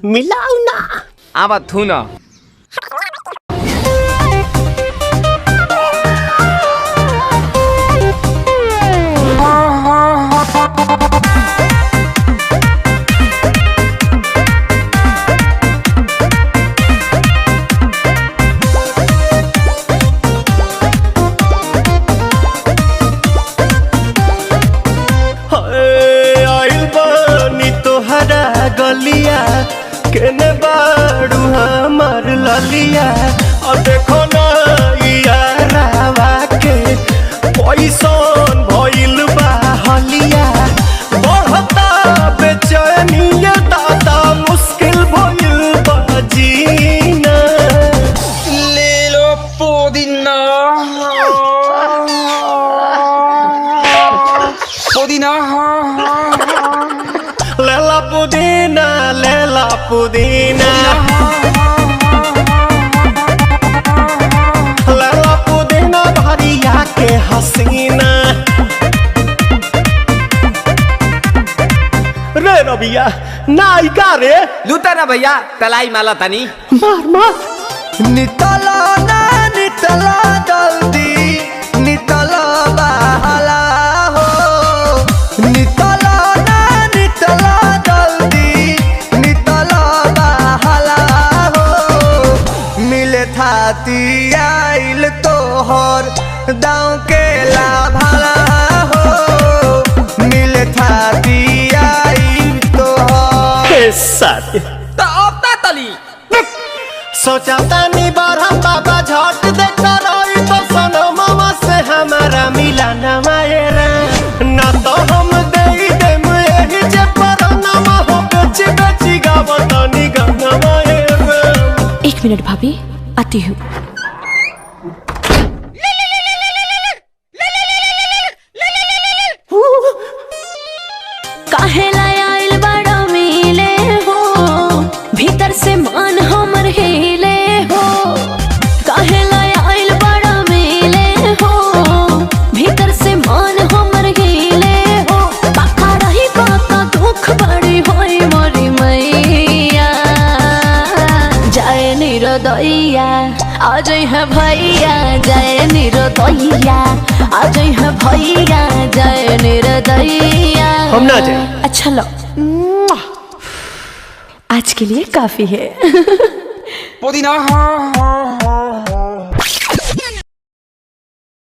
मिलाऊ ना आवा थू ना गलिया केने बाड़ू हमार ललिया और देखो ना यारावा के पैसन भइल बा हलिया बढ़ता बेचैनिया दादा मुश्किल भइल बा जीना ले लो पुदीना पुदीना लेला पुदीना लेला पुदीना भरिया के हसीना रे रबिया नायिका रे लूटा ना भैया तलाई माला तनी मार मार नितला ना नितला जल्दी नितला बहाला हो नितला ना नितला थाती आइल तोहर दाँव के लाभाला हो मिले थाती आइल तोहर साथी तो अब ता तली सोचा तानी बारहम बाबा झट देखता रही तो सनो मामा से हमारा मिला न मायरा ना तो हम दे देम यही जे पर नामा हो बेची बेची गावतानी गाना मायरा। 1 मिनट भाभी आती हूँ। काहेला आइल बड़ा मिले हो भीतर से मान हमर हिले हो काहेला आइल बड़ा मिले हो भीतर से मान हमर हिले हो बाका रही बाका दुख बड़ी होई मोरी मैया जाए निरोदैया आज है भैया जय निरोदैया आज है भैया जय निरोदैया हम ना जाए। अच्छा लो आज के लिए काफी है पुदीना